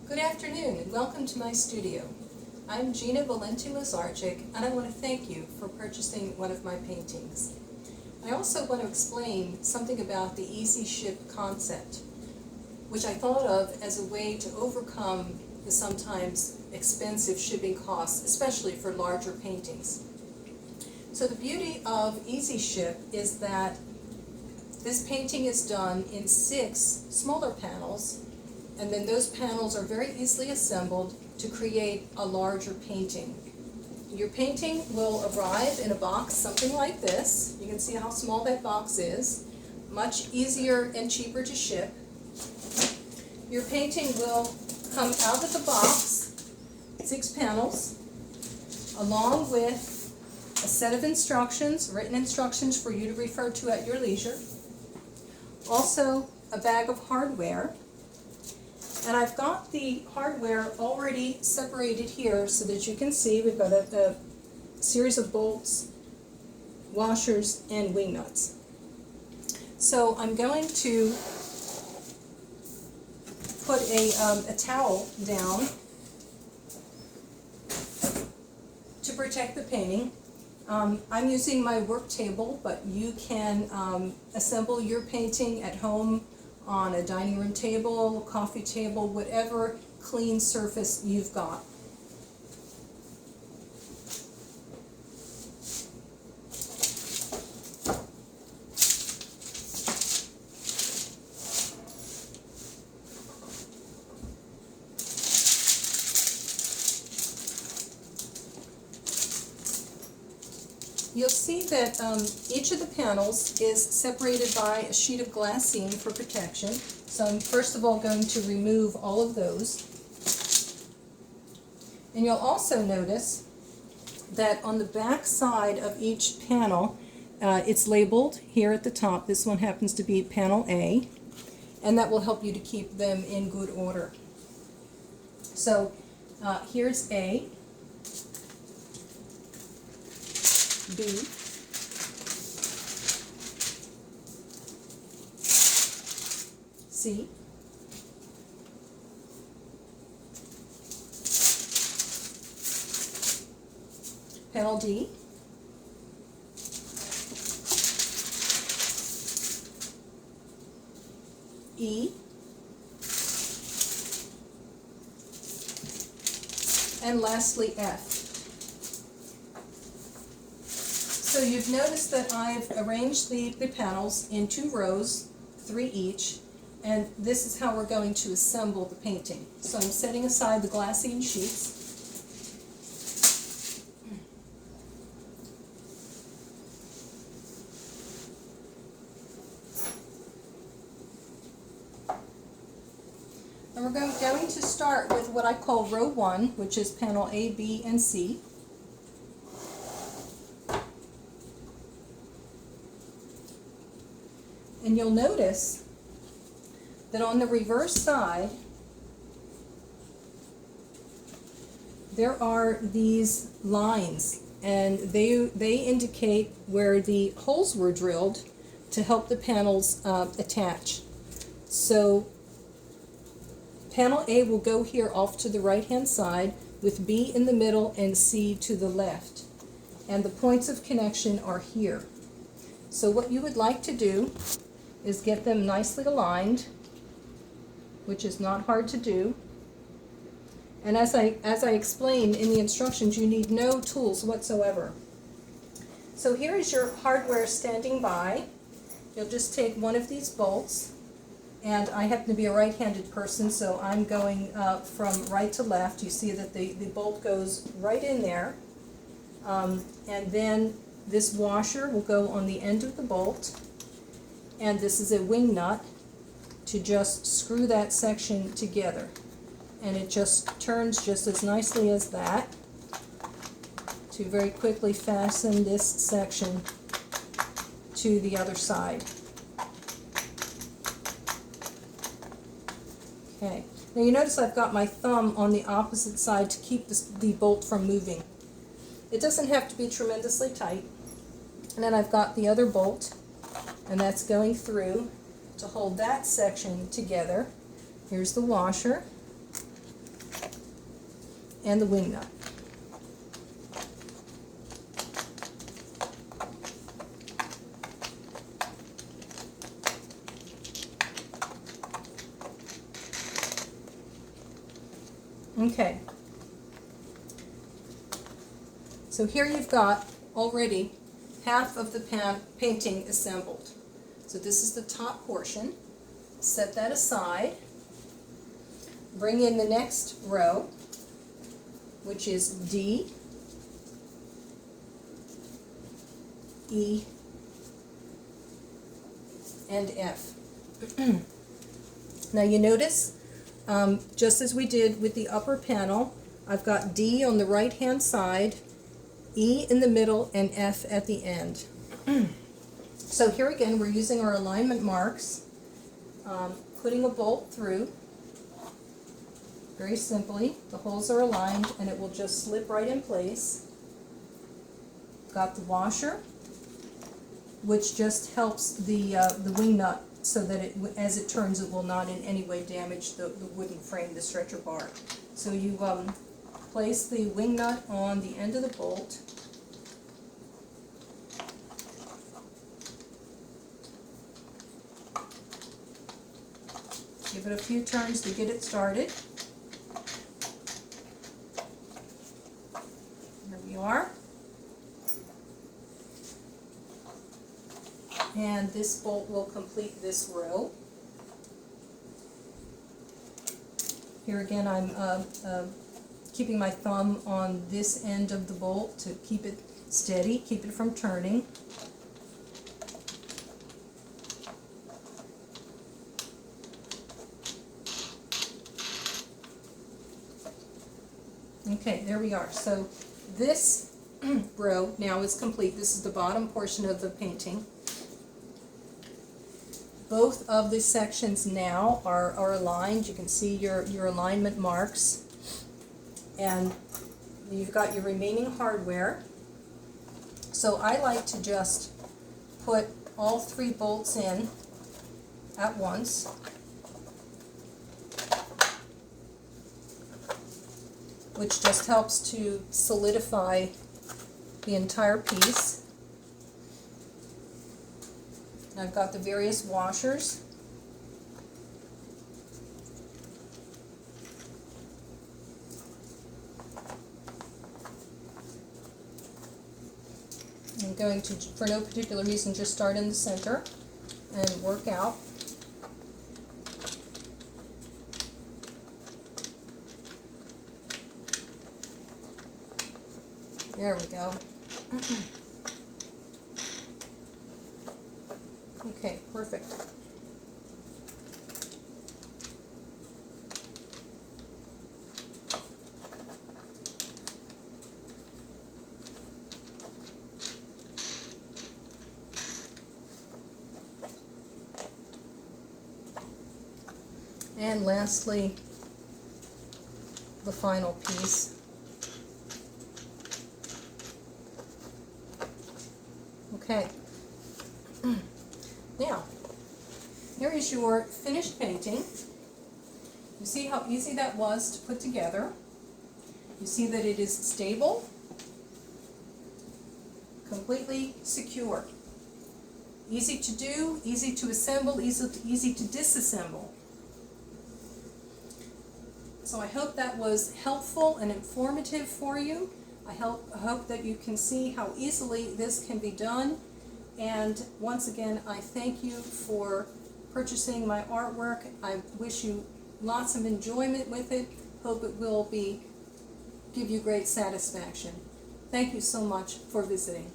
Good afternoon and welcome to my studio. I'm Gina Valenti-Lazarczyk and I want to thank you for purchasing one of my paintings. I also want to explain something about the easy ship concept, which I thought of as a way to overcome the sometimes expensive shipping costs, especially for larger paintings. So the beauty of Easy Ship is that this painting is done in 6 smaller panels, and then those panels are very easily assembled to create a larger painting. Your painting will arrive in a box something like this. You can see how small that box is. Much easier and cheaper to ship. Your painting will come out of the box, 6 panels, along with a set of instructions, written instructions for you to refer to at your leisure. Also, a bag of hardware. And I've got the hardware already separated here so that you can see we've got a series of bolts, washers, and wing nuts. So I'm going to put a towel down to protect the painting. I'm using my work table, but you can assemble your painting at home on a dining room table, coffee table, whatever clean surface you've got. You'll see that each of the panels is separated by a sheet of glassine for protection. So I'm first of all going to remove all of those. And you'll also notice that on the back side of each panel, it's labeled here at the top. This one happens to be panel A, and that will help you to keep them in good order. So here's A, B, C, panel D, E, and lastly F. So you've noticed that I've arranged the panels in 2 rows, 3 each, and this is how we're going to assemble the painting. So I'm setting aside the glassine sheets. And we're going to start with what I call row 1, which is panel A, B, and C. And you'll notice that on the reverse side, there are these lines, and they indicate where the holes were drilled to help the panels attach. So panel A will go here off to the right-hand side, with B in the middle and C to the left. And the points of connection are here. So what you would like to do is get them nicely aligned, which is not hard to do. And as I explained in the instructions, you need no tools whatsoever. So here is your hardware standing by. You'll just take one of these bolts, and I happen to be a right-handed person, so I'm going from right to left. You see that the bolt goes right in there, and then this washer will go on the end of the bolt, and this is a wing nut to just screw that section together. And it just turns just as nicely as that to very quickly fasten this section to the other side. Okay, now you notice I've got my thumb on the opposite side to keep the bolt from moving. It doesn't have to be tremendously tight. And then I've got the other bolt, and that's going through to hold that section together. Here's the washer. and the wing nut. Okay, so here you've got already half of the painting assembled. So this is the top portion. Set that aside. Bring in the next row, which is D, E, and F. Now you notice, just as we did with the upper panel, I've got D on the right hand side, E in the middle, and F at the end. So here again we're using our alignment marks, putting a bolt through very simply. The holes are aligned and it will just slip right in place. Got the washer, which just helps the wing nut so that as it turns it will not in any way damage the wooden frame, the stretcher bar. So you place the wing nut on the end of the bolt. Give it a few turns to get it started. There we are. And this bolt will complete this row. Here again I'm keeping my thumb on this end of the bolt to keep it steady, keep it from turning. Okay, there we are. So this row now is complete. This is the bottom portion of the painting. Both of the sections now are aligned. You can see your alignment marks. And you've got your remaining hardware. So I like to just put all 3 bolts in at once. Which just helps to solidify the entire piece. And I've got the various washers. I'm going to, for no particular reason, just start in the center and work out. There we go. Okay, perfect. And lastly, the final piece. Okay. Now, here is your finished painting. You see how easy that was to put together. You see that it is stable, completely secure. Easy to do, easy to assemble, easy to disassemble. So I hope that was helpful and informative for you. I hope that you can see how easily this can be done. And once again, I thank you for purchasing my artwork. I wish you lots of enjoyment with it. Hope it will give you great satisfaction. Thank you so much for visiting.